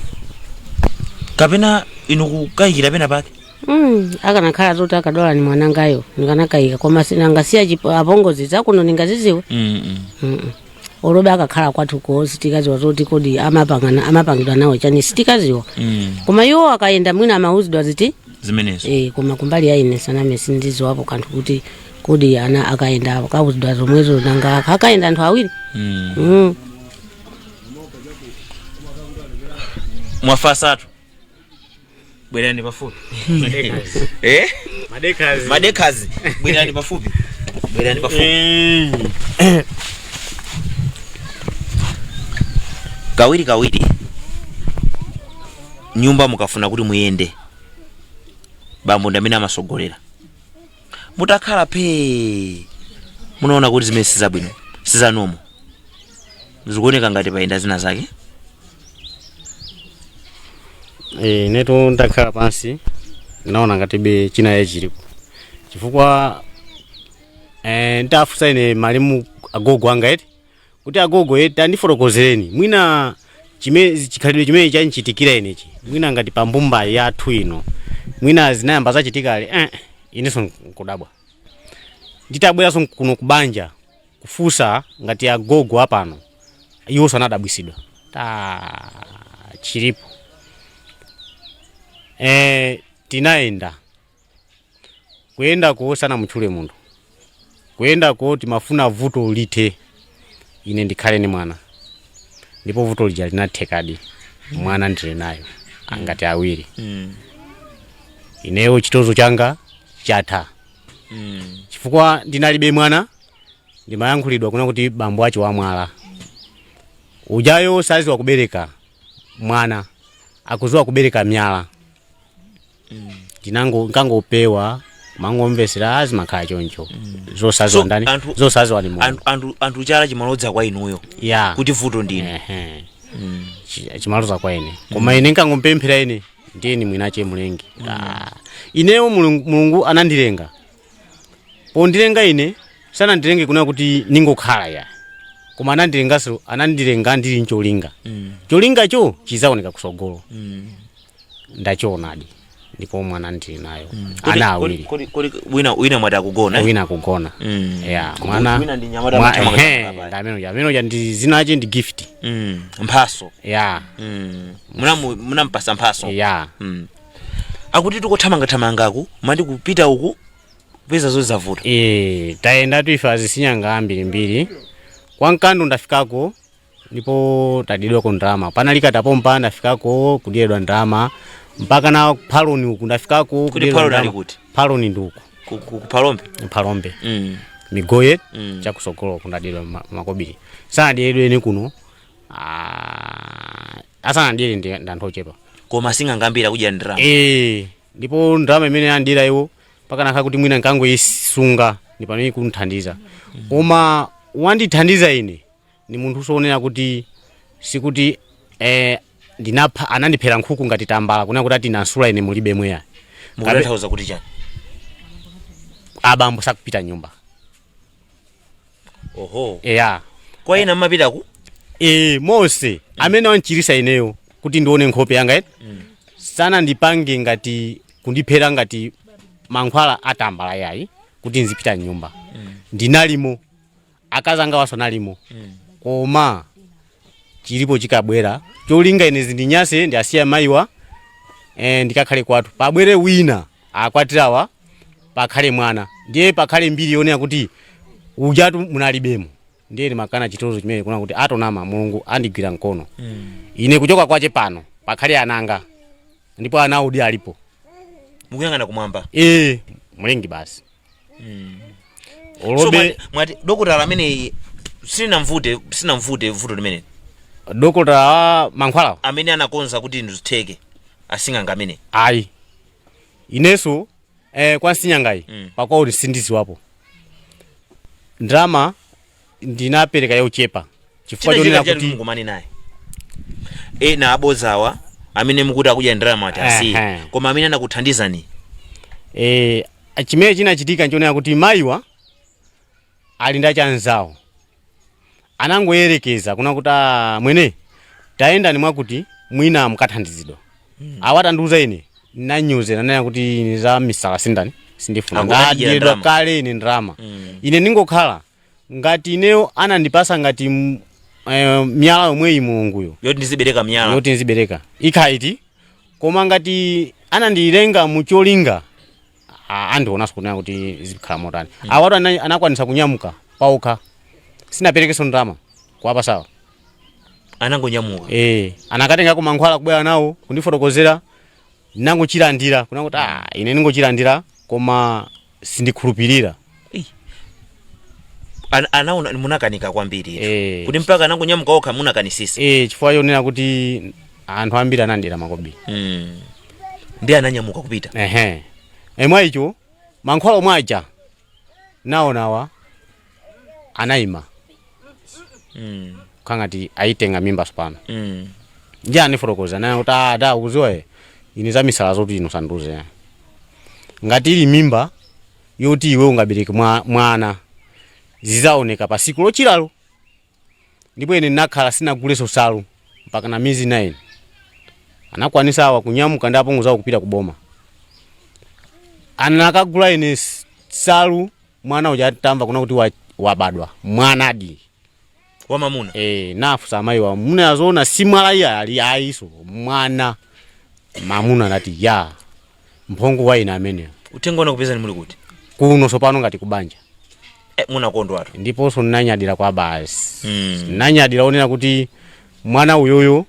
kapena inu kukayikira pena pake akanakhala zoti akadola ni mwanangayo ndikanakayika koma sinangasiya apongozi zakuno ningaziziwe olobe akakhala kwathuko sitikaziwa zoti kodi amapangidwa nawo chani sitikaziwa koma iwo akayenda mwina amauzidwa ziti zimenezo koma kumbali yaine saname sindiziwapo kanthu kuti kodi ana akaenda akauzidwa zomwezo nanga akaenda anthu awiri mwafasatu bwerani pafupi madekazi bwerani pafupi kawiri nyumba mukafuna kuti muyende bambo ndamene amasogolera mutakhala pe munaona kuti zimene sizabwino sizanomo zikuoneka ngati payenda zina zake. Neto ndakhala pansi naona ngati be china yachilipo chifukwa ndafusa ine malimu agogo anga eti kuti agogo eti andifotokozereni mwina chikhalidwe chimene chanchitikira inechi mwina ngati pambumba yathu ino mwina zinayamba zachitikale ineso nkudabwa nditabweranso kuno kubanja kufusa ngati agogo apano iwo sanadabwisidwa chilipo. Tinaenda kuyenda ko sana mchule mundu kuyenda ko timafuna vuto lite ine ndikhale ni mwana ndipo vuto lija linathekadi mwana ndili nayo angati awiri ineyo chitozo changa chatha chifukwa ndinalibe mwana ndimayankhulidwa kuna kuti bambo acho wamwala ujayo sazi wakubereka mwana akuzowa kubereka myala nkangopewa mangomvesera azimakhala choncho zosaziwa ndani zosaziwa ni Mungu anthu chala chimalodza kwa inuyo kuti vuto ndine chimalodza kwa ine koma ine nkangompemphera ine ndiyeni mwinache mulengi ineyo mulungu anandilenga pondilenga ine sanandilenge kuna kuti ningokhala ya koma anandilenga ndili ncholinga cholinga cho chizaoneka kusogolo ndachoonadi ndipo mwana ndili nayo ana awiri wina mwati akugona wina akugona mwana wina ndi nyamata ndameno ya ndi zinache ndi gift mphaso munampasa mphaso akuti tikothamangathamangaku mandi kupita uku kupeza zozavuta tayenda tuifa zisinyanga ambirimbiri kwa mkandu ndafikako ndipo tadidwako ndrama panalika tapompa ndafikako kudiyedwa ndrama mpaka na phaloni uku ndafikako kudiyedwa ndrama phaloni nduku kuphalombe migoye chakusogolo kundadidwa makobiri sana diyedwe ene kuno asana diyedwe ndanthochepa koma singangambira kudya ndrama ndipo ndrama imene andira iwo mpaka nakha kuti mwina nkango yisunga ndipano kunthandiza koma wandithandiza ine ni munthu soonera kuti sikuti ndinapha anandiphera nkhuku ngati tambala kuna kuti ati nansula ine mulibe mweya mukutanthauza kuti chani abambo sakupita nyumba kwa ina mmapitaku mose amene wanchirisa ineyo kuti ndione nkhope yanga eti sana ndipange ngati kundiphera ngati mankhwala atambala yayi kuti nzipita nyumba ndinalimo akazanga wasonalimo koma chilipo chikabwera cholinga ine zindinyase ndi asiya mayiwa ndikakhale kwatu pabwere wina akwatirawa pakhale mwana ndiye pakhale mbiri yonena kuti ujatu munalibemo ndiye makana chitozo chimene kuna kuti atonama mulungu andigwira mkono ine kuchoka kwache pano pakhale ananga ndipo ana udi alipo mukuyangana kumwamba mulengi basi olobe mwati dokotala amene sinamvute vuto limene dokotala mankhwala amene anakonza kuti ndizitheke asinganga amene ayi ineso kwa sinyangai pakwawo sindiziwapo ndrama ndinapereka yochepa chifukwa chonena kuti mungomani naye na abozawa amene mukuti akudya ndrama ati asi koma amene anakuthandizani chimene chinachitika nchonena kuti mayiwa ali ndachanzawo anangoyerekeza kuna kuti mwene taenda ni mwakuti mwina mukathandizidwa awatandiuza ine nanyuze nanena kuti ni za misala sindani sindifuna ndadiyedwa kale ine ndrama ine ningokhala ngati ineyo anandipasa ngati myala yomweyi mulunguyo yoti ndizibereka myala yoti ndizibereka ikhaiti koma ngati anandilenga mucholinga andionanso kunena kuti zikhala motani awatu anakwanisa kunyamuka paokha sinaperekeso ndrama kuwapa sawa anangonyamuka anakatengako mankhwala kubwera nawo kundifotokozera nangochilandira kuna kuti ine ningochilandira koma sindikhulupirira anaona munakanika kwambiri kuti mpaka anangonyamuka okha munakanisisa chifukwa yonena kuti anthu ambiri anandira makobiri ndi ananyamuka kupita emwa icho mankhwala omwe aja naonawa anayima kangati aitenga mimba spano nje anifotokoza naye kuti ada ukuziwa ini za misala zoti ino sanduze ngati ili mimba yoti iwe ungabereke mwana zizaoneka pa siku lochilalo ndipo ine nakhala sinaguleso salu mpaka na miezi 9 anakwanisa awa kunyamuka ndapo nguzawo kupita kuboma anakagula ine salu mwana uja tamva kuna kuti wabadwa mwanadi wa mamuna nafu samayi wa muna azona simala iya ali aiso mwana mamuna nati ya mphongo wa ina amene utengona kupeza ni muli kuti kuno sopano ngati kubanja muna kondwatu ndipo so nanyadira kwa basi nanyadira onena kuti mwana uyoyo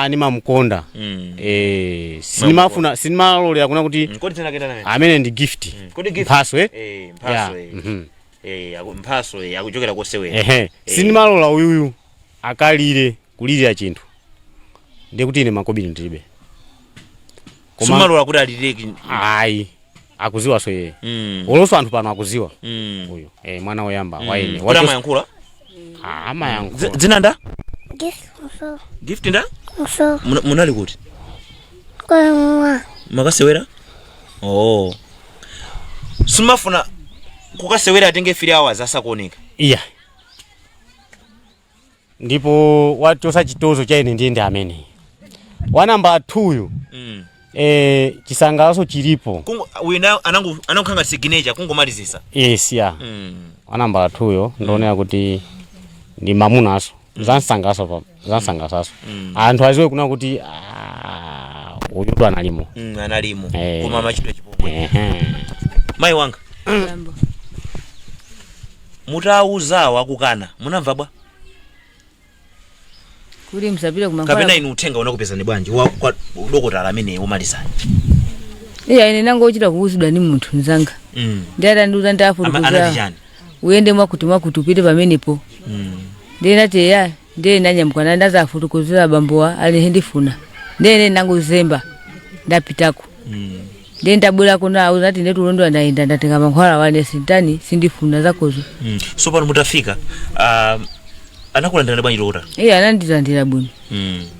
ni mamkonda sinimafuna sinimalolera kuna kuti amene ndi gift mphaso mphaso akuchokera kosewera sinimalola uyuyu akalire kulirira chinthu ndiye kuti ine makobiri ndilibe sumalola kuti alireki ayi akuziwa so yeye oloso anthu pano akuziwa uyu mwana woyamba waine watu amayankhula amayankhula dzina nda gift nda munali kuti makasewera sumafuna kukasewera atenge 3 hours asakuoneka iya ndipo wachosa chitozo cha ine ndiye ndi amene wanamba 2 chisangalalo chilipo wina anankhanga signature kungomalizisa yes ya wanamba 2 yo ndionera kuti ndi mamunaso zansangaso anthu aziwe kuna kuti uyu analimo analimo koma machito chipongwe mai wanga mutauzawa akukana munamva bwa kuli msapira kumankhwala kapena inu uthenga unakupeza ni bwanji kwa dokotala amene umalizani ine nango uchita kuuzidwa ni munthu nzanga ndiyata ndiuza ndafurukuza uyende mwakuti upite pamenepo ndiye nati ya ndiye nanyamukana ndazafutukuzira bambowa ali ndifuna ndiye nango zemba ndapitako ndiye ndabwera kuna uzati ndetu londo ndaenda ndatenga mankhwala wane sintani sindifuna zakozo so pano mutafika anakulandira bwanji dokota anandilandira bwino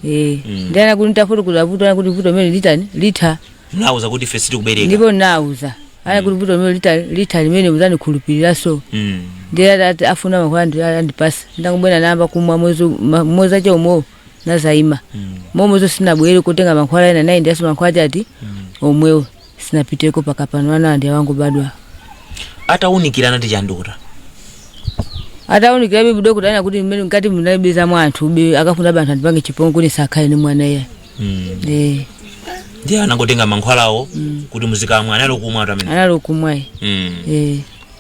ndiye nakuti tafutukuza vuto nakuti vuto mene litani litha nauza kuti fesi tikubereka ndipo nauza kuti vuto mene litha limene muzani khulupirira so ndiye afuna mankhwala andipasa ndangubwera namba kumwa mwezi acha umo nazaima momozo sinabwere kutenga mankhwala ena nayi ndiyaso mankhwala ati omwewo sinapiteko pakapano ana ndi wangu badwa ataunikira nati chandota ataunikira bibi dokota ana kuti mmene ngati munabeza mwanthu akafuna banthu andipange chipongo kuti sakhale ni mwana ye ndiye anangotenga mankhwalawo kuti muzikamwa analokumwa atu amene analokumwa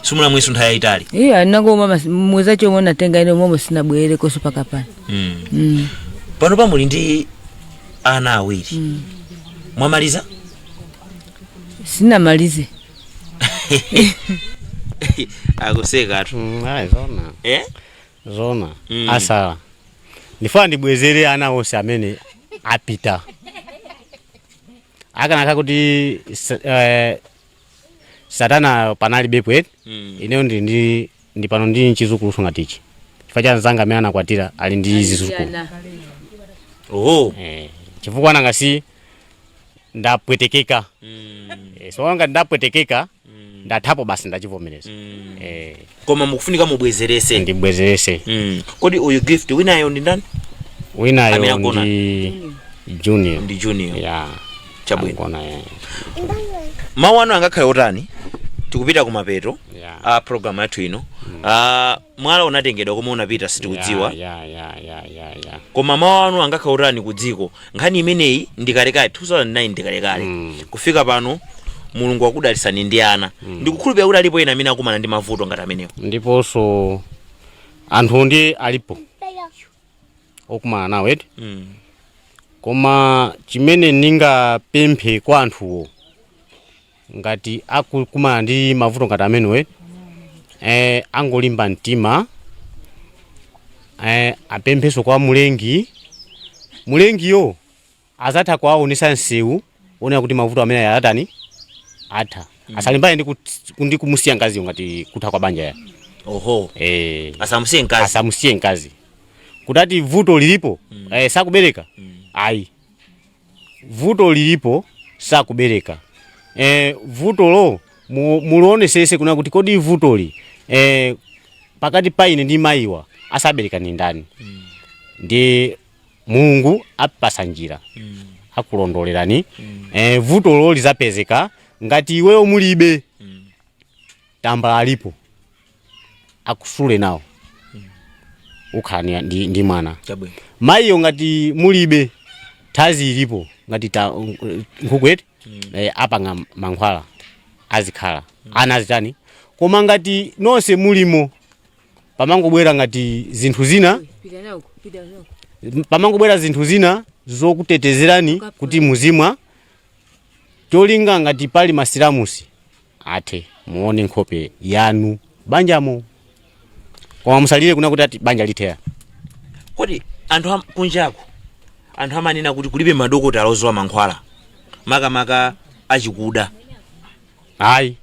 sumula mwisu nthawi yayitali anangoma mwezi acho omwe natenga ine momo sinabwere koso pakapano pano pamuli ndi ana awiri mwamaliza sinamalize akuseka atu zona zona asala ndifuna ndibwezere ana onse amene apita akanaka kuti satana panali bepwe ineyo ndi pano ndi nchizukulu ngatichi chifukwa cha nzanga amene anakwatira ali ndi zizukulu chifukwa nanga si ndapwetekeka so wanga ndapwetekeka ndathapo basi ndachivomereza koma mukufunika mubwezerese ndibwezerese kodi uyu gift winayo ndi ndani winayo ndi junior ya chabwino mawu anu angakhale otani tikupita kumapeto a program yathu ino mwala unatengedwa koma unapita sitikudziwa koma mawu anu angakhale otani ku dziko nkhani imeneyi ndikalekale 2009 ndikalekale kufika pano mulungu wakudalisani ndi ana ndikukhulupirira kuti alipo ena amene akumana ndi mavuto ngati amenewo ndiponso anthu ndi alipo okumana nawo eti koma chimene ningapemphe kwa anthuwo ngati akukumana ndi mavuto ngati amenewo angolimba mtima, apempheso kwa mulengiyo azatha kuwaonesa nsewu onera kuti mavuto amene alatani atha. Asalimbane ndi kumusiya mkaziyo ngati kutha kwa banja ya. Oho. Asamusiye mkazi. Kutati vuto lilipo sakubereka. Ayi. Vuto lilipo sakubereka. Vuto lo mulionesese kuna kuti kodi vutoli pakati paine ndi mayiwa asabereka ni ndani. Ndi Mulungu apasa njira. Akulondolerani. Vuto lo lizapezeka ngati iweyo mulibe. Tambala alipo. Akusule nawo. Ukhani ndi mwana. Mayiyo ngati mulibe thazi ilipo ngati nkhukwetu apanga mankhwala azikhala ana azitani. Koma ngati nonse mulimo pamangobwera ngati zinthu zina zokutetezerani kuti muzimwa cholinga ngati pali masiramusi athe muone nkhope yanu banjamo. Koma musalire kuna kuti ati banja litheya. Kodi anthu kunjako anthu amanena kuti kulibe madokotala ozowa mankhwala makamaka achikuda. Ayi.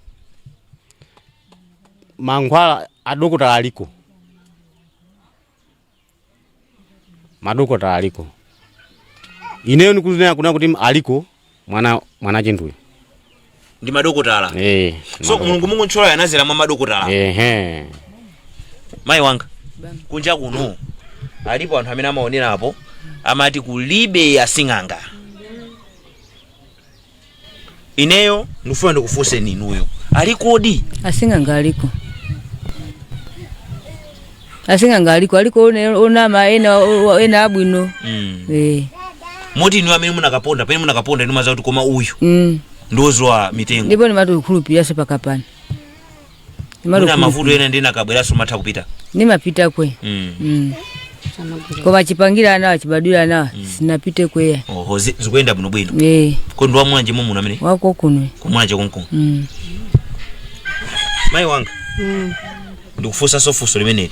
Mankhwala adokotala aliko. Madokotala aliko. Ineyo ndikunena kuna kuti aliko mwana chinduyo. Ndi madokotala. So Mulungu nchola yanazira mwa madokotala. Mayi wanga. Kunja kuno alipo anthu amene amaonerapo amati kulibe asing'anga. Ineyo ndifuna ndikufunse ninuyo. Alikodi? Asing'anga aliko. Aliko onama ena abwino. Moti niwe amene munakaponda inu maza kuti koma uyu. Ndozwa mitengo. Ndipo ni matu kukhulupirira se pakapani. Muna mavuto ena ndina kabweraso matha kupita. Nimapita kwe. Koma chipangira nawo chibadula nawo sinapite kweya. Oho zikuenda bwino bwino. Ko ndo amwanje mumu namene. Wako kuno. Kumwanje konko. Mayi wanga. Ndikufusa sofuso limeneli.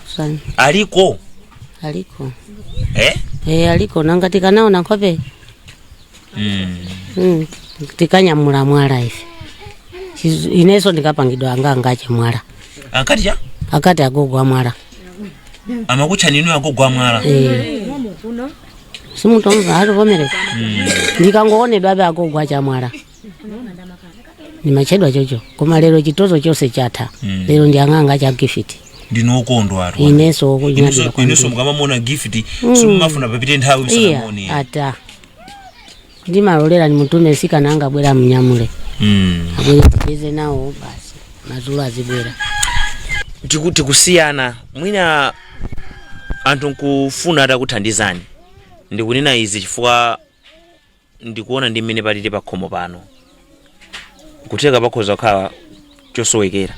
Fusani. Aliko. Aliko nangatika nawo nankhope. Tikanyamula mwala ife. Ineso ndikapangidwa angache mwala. Ankati cha? Akati agogwa mwala. Amakucha ninu agogwa mwala. Simutonga hali vomereka. Ndikangoonedwa abe agogwa cha mwala. Nimachedwa chocho. Koma lero chitozo chose chatha. Lero ndi anganga cha gift. Ndinokondwa atu. Ineso mukamamona gift simumafuna papite nthawi msanamoni. Ata. Ndimalolera ni mutume sika nanga bwera mnyamule. Abweze nawo basi. Mazulu azibwera. Tikusiyana mwina anthu nkufuna atakuthandizani. Ndikunena izi chifukwa ndikuona ndi mmene patite pakhomo pano. Kuteka pakhoza kukhala chosowekera.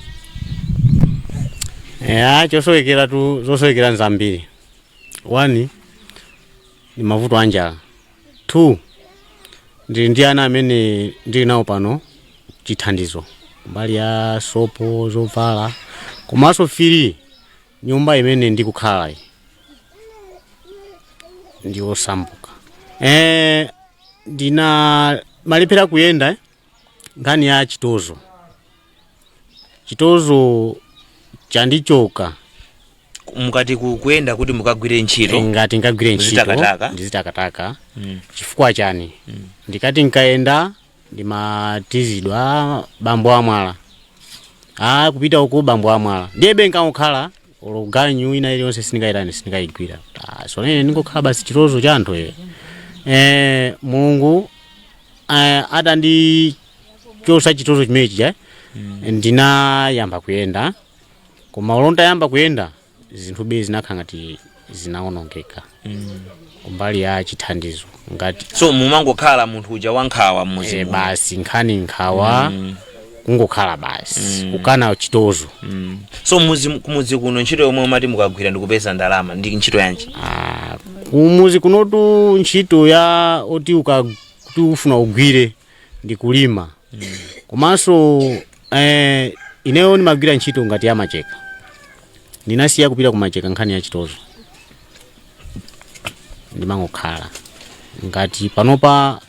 Chosowekera tu zosowekera nzambiri. 1 ni mavuto anjala. 2 ndi ana amene ndili nawo pano chithandizo mbali ya sopo zovala. Komanso 3 nyumba imene ndikukhala ndi osambuka. Ndina malephera kuyenda ngani ya chitozo chandichoka mukati kuyenda kuti mukagwire ntchito. Ngati ngagwire ntchito ndizitakataka. Chifukwa chani? Ndikati nkaenda ndimatizidwa bambo amwala. Kupita uko bambo amwala. Ndiye nkangokhala ologanyu ina ili yonse sindingayigwira. So nene ndingokhala basi chitozo cha anthu Mulungu atandi chosa chitozo chimechi ndinayamba kuyenda. Koma ulonda yamba kuyenda zinthu bezi zinakhala ngati zinaonongeka. Kumbali ya chithandizo ngati so mumangokhala munthu uja wankhawa mmuzi. Basi nkhani nkhawa kungokhala basi kukana chitozo. So kumuzi kuno ntchito yomwe mati mukagwira ndikupeza ndalama ndi ntchito yanji? Kumuzi kunotu ntchito ya oti ufuna ugwire ndi kulima. Komanso ineyo ndimagwira ntchito ngati ya macheka, ndinasiya kupita kumacheka nkhani ya chitozo, ndimangokhala ngati panopa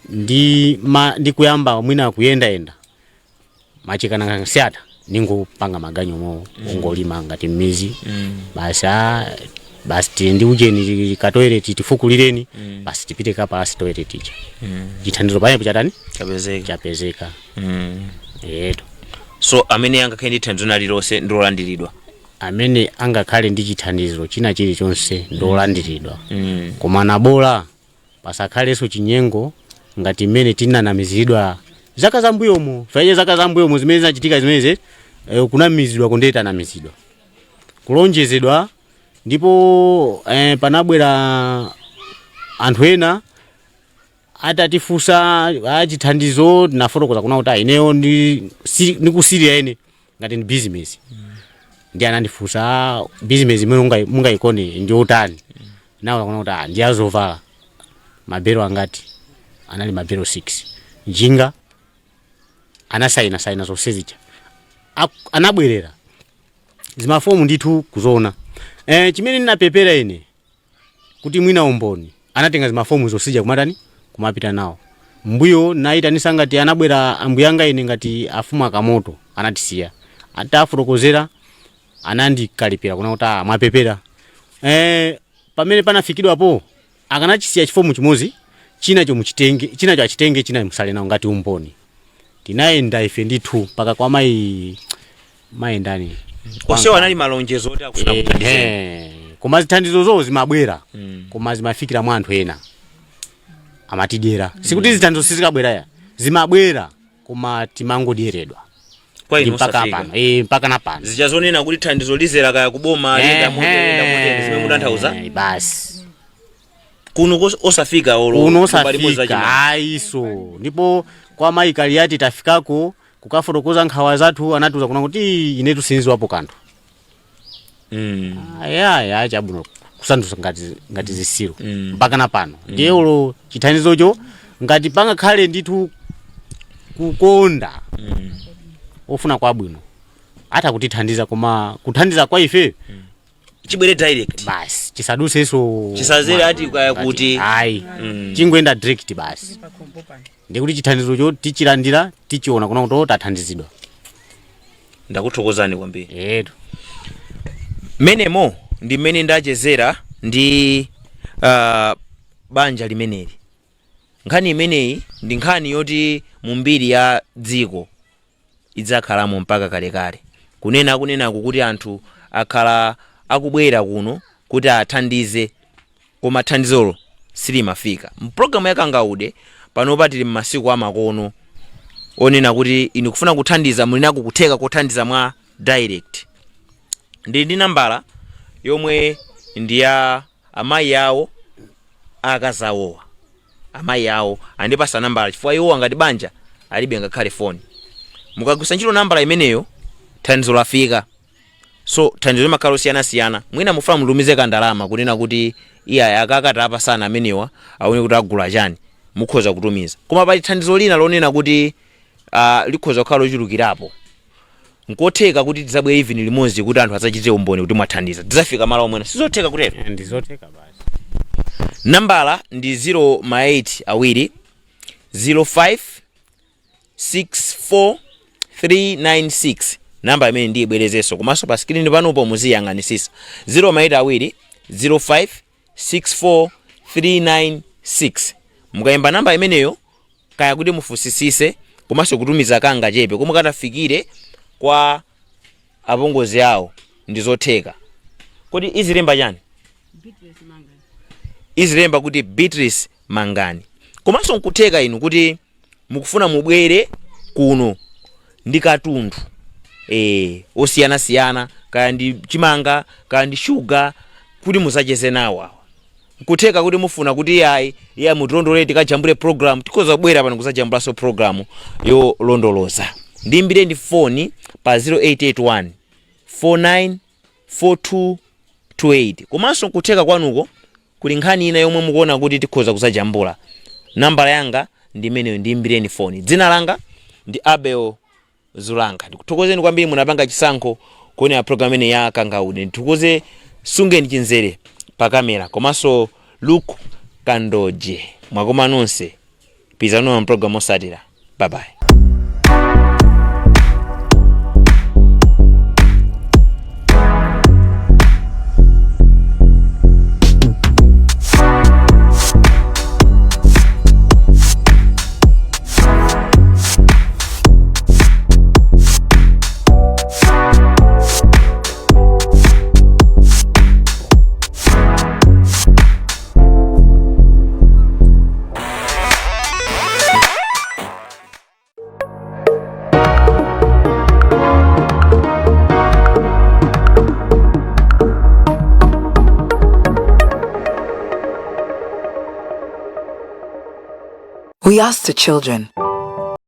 ndi kuyamba mwina kuyendayenda macheka nangasiyata ningopanga maganyo mo ungolima ngati mmizi basi ndi ujeni katoilet tifukulireni basi tipite kapalasi toilet ticha chithandizo payepo chatani chapezeka yeto. So amene angakhale ndi thandizo nalilonse ndolandiridwa, amene angakhale ndi chithandizo china chilichonse ndolandiridwa. Koma nabola pasakhalenso chinyengo ngati mmene tinanamizidwa zaka zambuyomo, faije zaka zambuyomo zimene zinachitika zimene kunamizidwa kondeta namizidwa kulonjezedwa, ndipo panabwera anthu ena atatifusa achithandizo nafotokoza kuna kuti ineyo ndikusirira ene ngati ndi business, ndi anandifusa business imene mungayikone ndi utani, nawo kuna kuti ndi azovala mabero angati, anali mabero 6 njinga, anasaina zonsezicha, anabwerera zimafomu ndithu kuzona. Chimene ninapepera ine kuti mwina umboni anatenga zimafomu zosija kumatani kumapita nawo mbuyo nayitanisa ngati anabwera ambuyanga ine ngati afuma kamoto anatisiya atafotokozera anandikalipira kuna kuti mwapepera. Pamene panafikidwapo akanachisiya chifomu chimozi chinacho muchitenge, chinacho achitenge, china musale nawo ngati umboni. Tinaenda ife ndithu paka kwa mai ndani onsewo anali malonjezo oti akufuna kuthandiza, koma zithandizo zo zimabwera koma zimafikira mwa anthu ena amatidera, sikuti zithandizo sizikabwera zimabwera koma timangodieredwa kwa ino mpaka pano mpaka napano zichazonena kuti thandizo lizera kaya kuboma lenda moto zimene mutanthauza basi kuno osafika kuno osafika aiso. Ndipo kwa maikali yati tafikako kukafotokoza nkhawa zathu anatuza kuna kuti inetu sinziwapo kanthu aya chabuno kusandusa ngati zisiro mpaka napano ndiye ulo chithandizocho ngati panga khale ndithu kukonda ofuna kwabwino ata kutithandiza, koma kuthandiza kwa ife chibwere direct basi, chisaduseso chisazere ati kaya kuti ayi chingoenda direct basi, ndikuti chithandizocho tichilandira tichiona kuna kuti tathandizidwa. Ndakuthokozani kwambiri yetu menemo ndi mmene ndachezera ndi banja limeneli. Nkhani imeneyi ndi nkhani yoti mumbiri ya dziko idzakhalamo mpaka kalekale, kunena kuti anthu akhala akubwera kuno kuti athandize koma thandizolo silimafika. Mpulogalamu ya Kangaude panopa tili m'masiku amakono onena kuti inu kufuna kuthandiza mulinako kutheka kothandiza mwa direct. Ndi nambala yomwe ndi ya amayi awo akazawowa, amayi awo andipasa nambala chifukwa iwo ngati banja alibe ngakhale phone. Mukagwisa ntchito nambala imeneyo thandizo lafika. So thandizo limakhala siyana mwina mufuna mulumize kandalama kunena kuti iya akakatapa sana amenewa aone kuti agula chani, mukhoza kutumiza. Koma pali thandizo lina lonena kuti likhoza kukhala lochulukirapo, nkotheka kuti tidzabwera even limodzi kuti anthu adzachite umboni kuti mwathandiza tidzafika malo omwe sizotheka kutero. Ndizotheka basi. Nambala ndi 0 awiri 05 64 396. Namba imene ndiyibwerezenso komanso pa screen panopo muziyang'anisisa 0 awiri 05 64 396. Mukayimba namba imeneyo kaya kuti mufusisise komanso kutumiza kanga chepe komwe katafikire kwa apongozi awo ndizotheka. Kodi izilemba chani? Izilemba kuti Beatrice Mangani. Komanso nkutheka inu kuti mukufuna mubwere kuno ndi katundu osiyana kaya ndi chimanga kaya ndi sugar kuti musacheze nawo. Nkutheka kuti mufuna kuti ya mutilondolere tikajambule program tikoza bwera pano kusajambulaso program yo londoloza. Ndimbire ndi phone pa 0881 49 4228. Komanso nkutheka kwanuko kuli nkhani ina yomwe mukuona kuti tikhoza kusajambula. Nambala yanga ndi imeneyo, ndimbireni phone. Dzina langa ndi Abel Zulanga. Ndikuthokozeni kwambiri munapanga chisankho kuonera program ine ya Kangaude. Ndithokoze Sungeni Chinzere pa kamera komanso Luke Kandoje. Mwakoma nonse. Pizano mu program osatira. Bye bye. We asked the children,